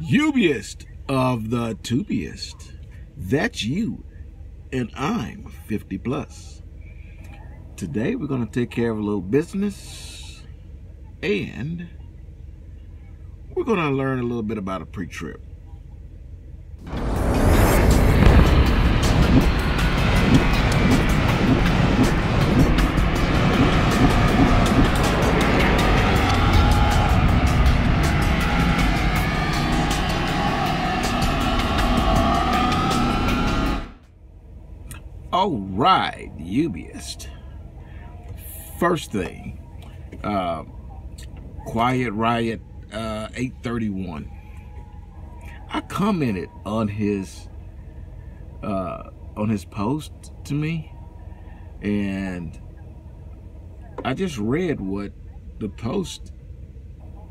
Ubiest of the tubiest. That's you, and I'm 50 plus. Today we're going to take care of a little business, and we're going to learn a little bit about a pre-trip. All right, Ubiest. First thing, Quiet Riot 831. I commented on his post to me, and I just read what the post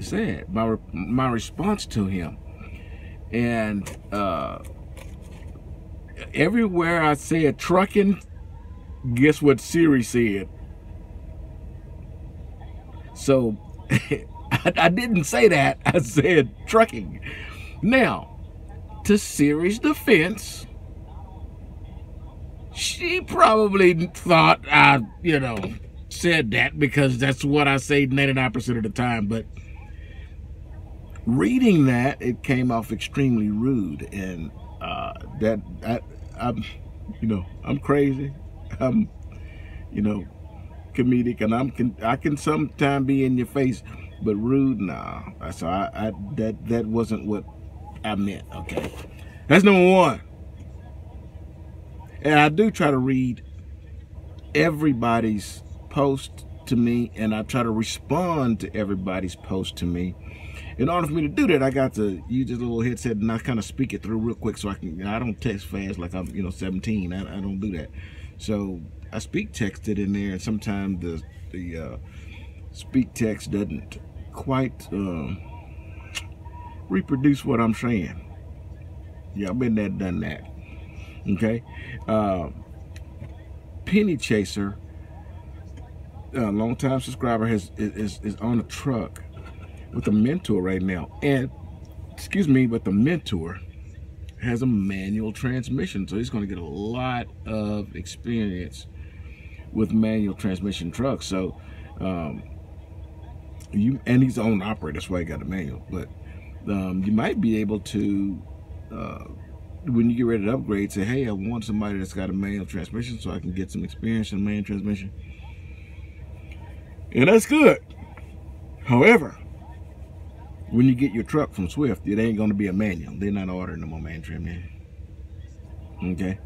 said, my response to him, and everywhere I said trucking, guess what Siri said? So I didn't say that. I said trucking. Now, to Siri's defense, she probably thought I, said that because that's what I say 99% of the time. But reading that, it came off extremely rude, and I'm crazy. I'm, comedic, and I can sometimes be in your face, but rude, nah. So that wasn't what I meant. Okay, that's number one. And I do try to read everybody's post to me, and I try to respond to everybody's post to me. In order for me to do that, I got to use this little headset and I kind of speak it through real quick, so I don't text fast like I'm 17. I don't do that. So I speak texted in there, and sometimes the speak text doesn't quite reproduce what I'm saying. Yeah, I've been there, done that. Okay. Penny Chaser, long time subscriber, is on a truck with a Mentor right now, and but the Mentor has a manual transmission, so he's going to get a lot of experience with manual transmission trucks. So and he's the owner operator, that's why he got a manual. But you might be able to, when you get ready to upgrade, say, hey, I want somebody that's got a manual transmission so I can get some experience in manual transmission. And that's good. However, when you get your truck from Swift, it ain't going to be a manual. They're not ordering no more manual transmission. Okay?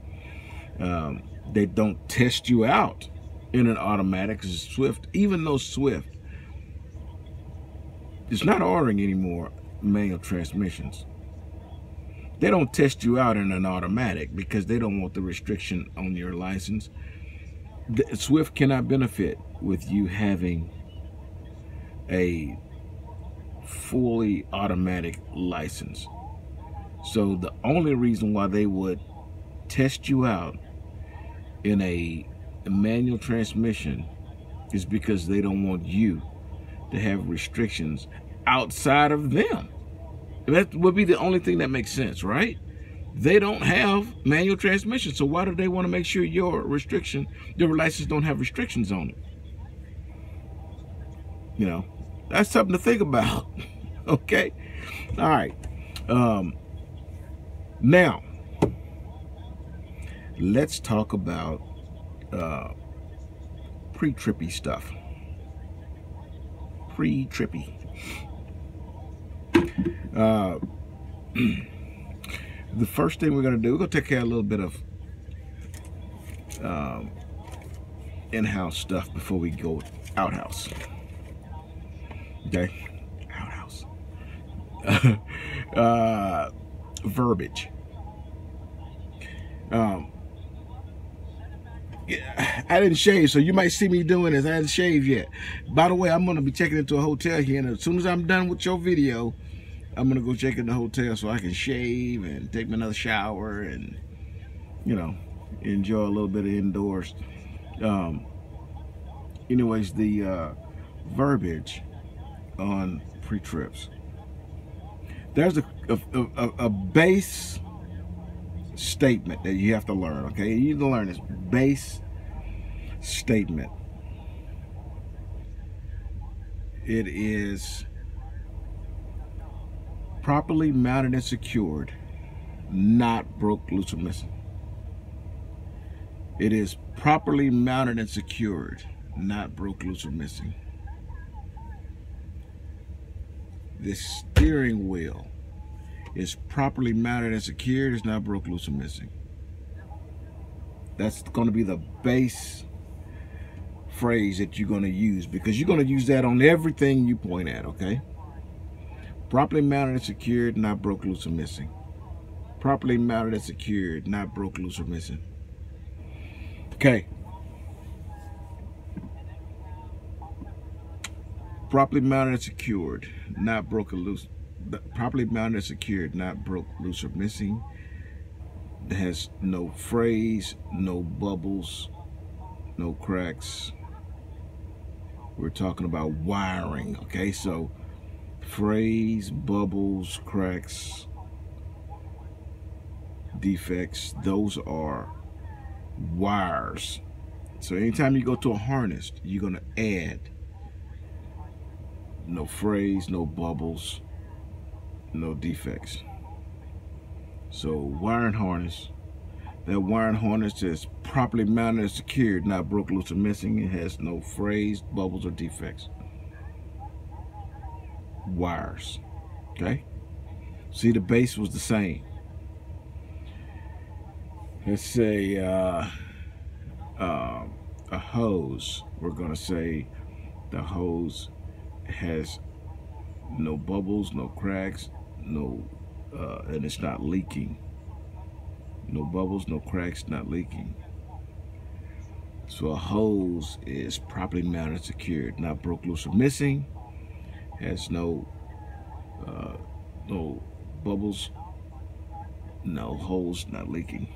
They don't test you out in an automatic. Swift, even though Swift is not ordering any more manual transmissions, they don't test you out in an automatic because they don't want the restriction on your license. Swift cannot benefit with you having a fully automatic license. So the only reason why they would test you out in a manual transmission is because they don't want you to have restrictions outside of them. That would be the only thing that makes sense, right? They don't have manual transmission, so why do they want to make sure your license don't have restrictions on it? That's something to think about. Okay? All right. Now, let's talk about pre-trippy stuff. Pre-trippy. The first thing we're going to do, we're going to take care of a little bit of in-house stuff before we go outhouse. Okay? Outhouse. Verbiage. Yeah, I didn't shave, so you might see me doing this. I haven't shaved yet. By the way, I'm going to be checking into a hotel here, and as soon as I'm done with your video, I'm going to go check in the hotel so I can shave and take me another shower and, enjoy a little bit of indoors. Anyways, the verbiage on pre-trips. There's a base statement that you have to learn, okay? You need to learn this base statement. It is properly mounted and secured, not broke, loose, or missing. It is properly mounted and secured, not broke, loose, or missing. The steering wheel is properly mounted and secured, it's not broke, loose, or missing. That's going to be the base phrase that you're going to use, because you're going to use that on everything you point at, okay? Properly mounted and secured, not broke, loose, or missing. Properly mounted and secured, not broke, loose, or missing. Okay. Properly mounted and secured, not broken, loose. Properly mounted and secured, not broke, loose, or missing. It has no frays, no bubbles, no cracks. We're talking about wiring, okay? So frays, bubbles, cracks, defects, those are wires. So anytime you go to a harness, you're going to add no frays, no bubbles, no defects. So wiring harness, that wiring harness is properly mounted and secured, not broke, loose, or missing. It has no frays, bubbles, or defects. Wires, okay? See, the base was the same. Let's say a hose. We're gonna say the hose has no bubbles, no cracks, no, and it's not leaking. No bubbles, no cracks, not leaking. So a hose is properly mounted and secured, not broke, loose, or missing. Has no no bubbles, no holes, not leaking.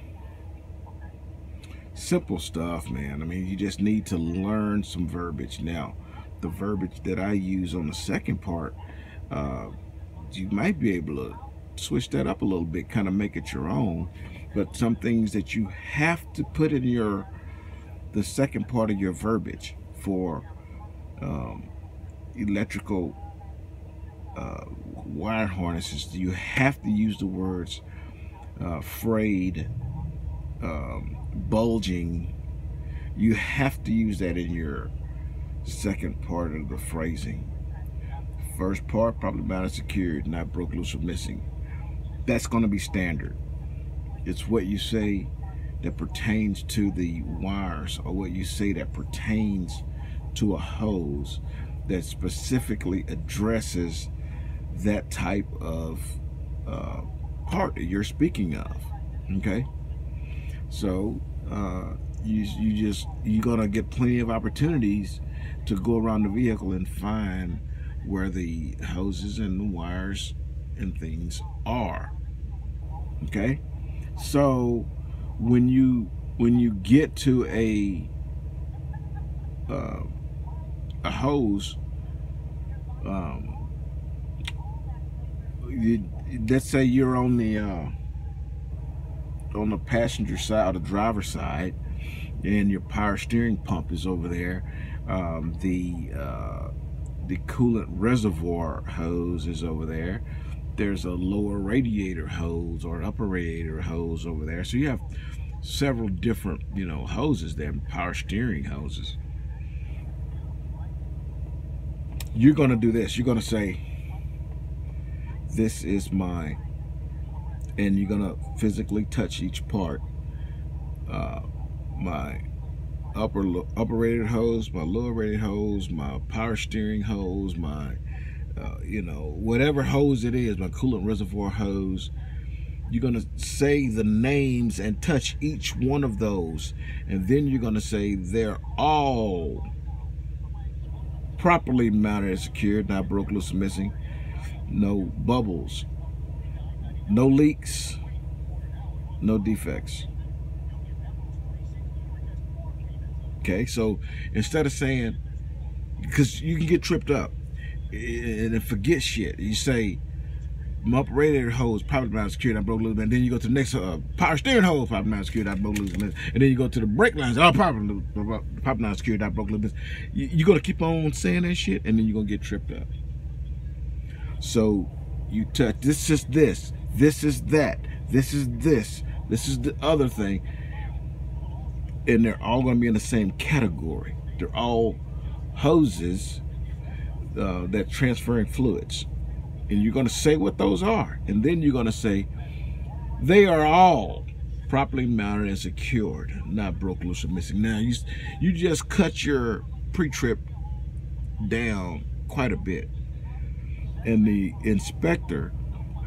Simple stuff, man. I mean, you just need to learn some verbiage. Now, the verbiage that I use on the second part, you might be able to switch that up a little bit, kind of make it your own. But some things that you have to put in the second part of your verbiage for electrical wire harnesses, you have to use the words frayed, bulging. You have to use that in your second part of the phrasing. First part, properly mounted, secured, not broke, loose, or missing. That's going to be standard. It's what you say that pertains to the wires, or what you say that pertains to a hose that specifically addresses that type of part that you're speaking of. Okay, so you're gonna get plenty of opportunities to go around the vehicle and find where the hoses and the wires and things are. Okay, so when you get to a hose, let's say you're on the passenger side or the driver's side, and your power steering pump is over there. The coolant reservoir hose is over there. There's a lower radiator hose or an upper radiator hose over there. So you have several different, hoses there, power steering hoses. You're going to do this. You're going to say, this is my, and you're going to physically touch each part. My upper radiator hose, my lower radiator hose, my power steering hose, my whatever hose it is, my coolant reservoir hose. You're going to say the names and touch each one of those, and then you're going to say they're all properly mounted and secured, not broke, loose, or missing. No bubbles, no leaks, no defects. Okay, so instead of saying, because you can get tripped up and forget shit, you say my radiator hose probably mounted security, I broke loose, and then you go to the next power steering hose, probably mounted security, I broke loose, and then you go to the brake lines, probably mounted security, I broke loose. You're gonna keep on saying that shit, and then you're gonna get tripped up. So you touch, this is this, this is that, this is this, this is the other thing, and they're all gonna be in the same category. They're all hoses that transferring fluids. And you're going to say what those are. And then you're going to say, they are all properly mounted and secured, not broke, loose, or missing. Now, you just cut your pre-trip down quite a bit. And the inspector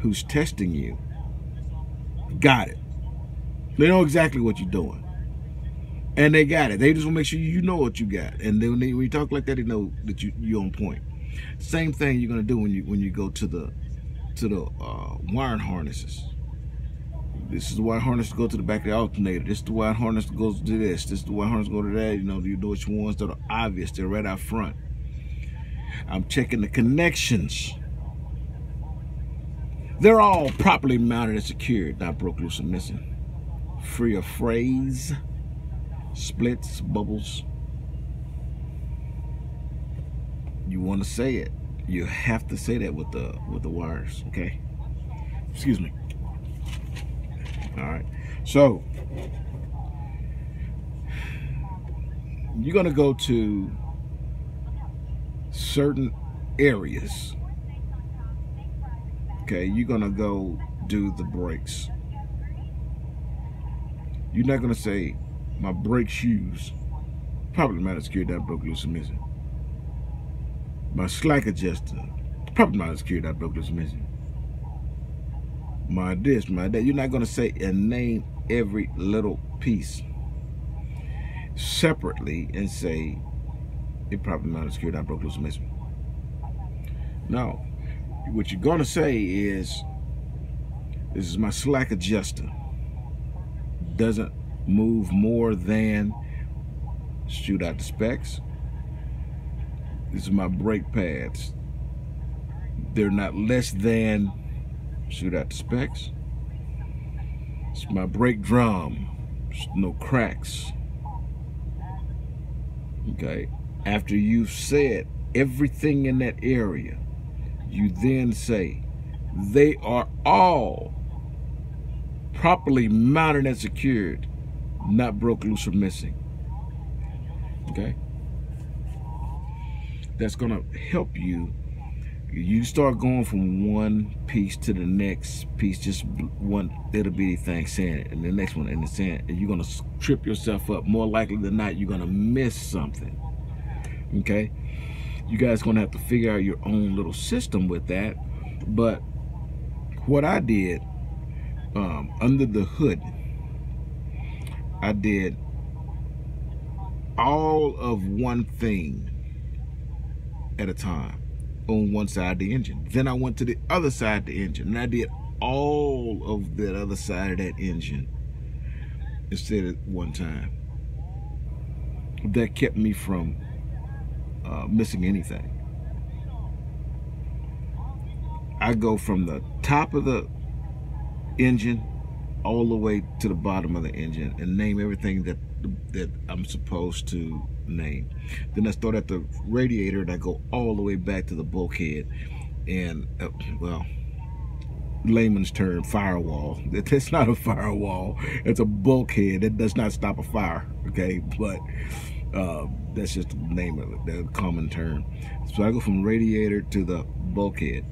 who's testing you got it. They know exactly what you're doing. And they got it. They just want to make sure you know what you got. And then when you talk like that, they know that you're on point. Same thing you're gonna do when you go to the wiring harnesses. This is the wire harness to go to the back of the alternator. This is the wire harness that goes to this. This is the wire harness to go to that. You know which ones that are obvious. They're right out front. I'm checking the connections. They're all properly mounted and secured, not broke, loose, or missing. Free of frays, splits, bubbles. You want to say it. You have to say that with the wires, okay? Excuse me. All right. So you're gonna go to certain areas. Okay, you're gonna go do the brakes. You're not gonna say my brake shoes probably mounted secured, that broke, loose, and missing. My slack adjuster probably mounted secured, that broke, loose, and missing. My this, my that. You're not gonna say and name every little piece separately and say it probably mounted secured, that broke, loose, and missing. No. What you're gonna say is, this is my slack adjuster. Doesn't move more than, shoot out the specs. This is my brake pads. They're not less than, shoot out the specs. It's my brake drum. There's no cracks. Okay. After you've said everything in that area, you then say, they are all properly mounted and secured, not broke, loose, or missing. Okay? That's gonna help you. You start going from one piece to the next piece, just one little bitty thing saying it, and the next one and the saying, and you're gonna trip yourself up. More likely than not, you're gonna miss something. Okay? You guys gonna have to figure out your own little system with that. But what I did, under the hood, I did all of one thing at a time on one side of the engine. Then I went to the other side of the engine and I did all of that other side of that engine instead of one time. That kept me from missing anything. I go from the top of the engine all the way to the bottom of the engine and name everything that I'm supposed to name. Then I start at the radiator and I go all the way back to the bulkhead and well, layman's term, firewall. That's not a firewall. It's a bulkhead. It does not stop a fire. Okay, but that's just the name of it, the common term. So I go from radiator to the bulkhead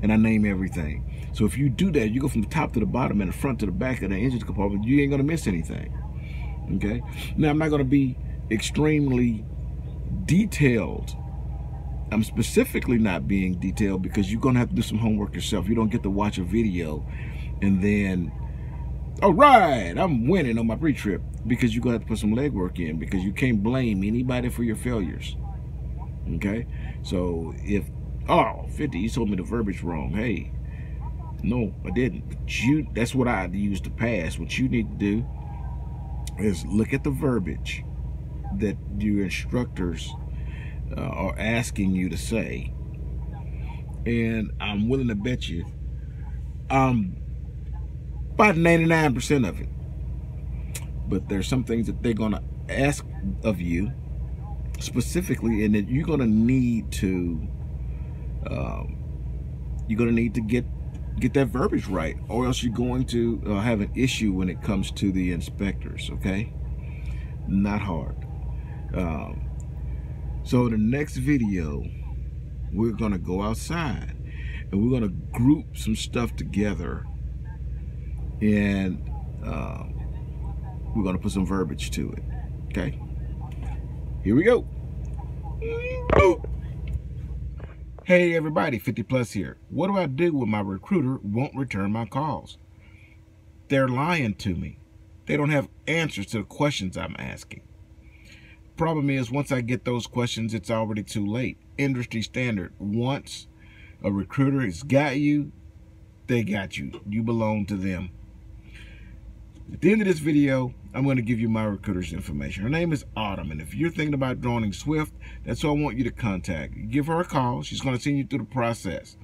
and I name everything. So if you do that, you go from the top to the bottom and the front to the back of the engine compartment, you ain't gonna miss anything. Okay? Now I'm not gonna be extremely detailed. I'm specifically not being detailed because you're gonna have to do some homework yourself. You don't get to watch a video and then, all right, I'm winning on my pre-trip, because you're gonna have to put some legwork in, because you can't blame anybody for your failures. Okay? So if, oh, 50, you told me the verbiage wrong. Hey, no, I didn't. But that's what I used to pass. What you need to do is look at the verbiage that your instructors are asking you to say. And I'm willing to bet you About 99% of it. But there's some things that they're going to ask of you specifically, and that you're going to need to get that verbiage right, or else you're going to have an issue when it comes to the inspectors. Okay, not hard. So in the next video, we're going to go outside and we're going to group some stuff together, and we're going to put some verbiage to it. Okay, here we go. Hey everybody, 50 Plus here. What do I do when my recruiter won't return my calls? They're lying to me. They don't have answers to the questions I'm asking. Problem is, once I get those questions, it's already too late. Industry standard, once a recruiter has got you, they got you. You belong to them. At the end of this video, I'm going to give you my recruiter's information. Her name is Autumn, and if you're thinking about joining Swift, that's who I want you to contact. You give her a call. She's going to send you through the process.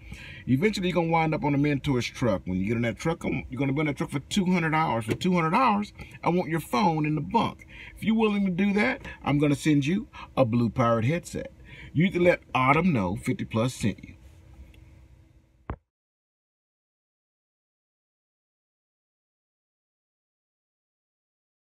Eventually, you're going to wind up on a mentor's truck. When you get in that truck, you're going to be in that truck for $200. For $200, I want your phone in the bunk. If you're willing to do that, I'm going to send you a Blue Pirate headset. You need to let Autumn know 50 Plus sent you.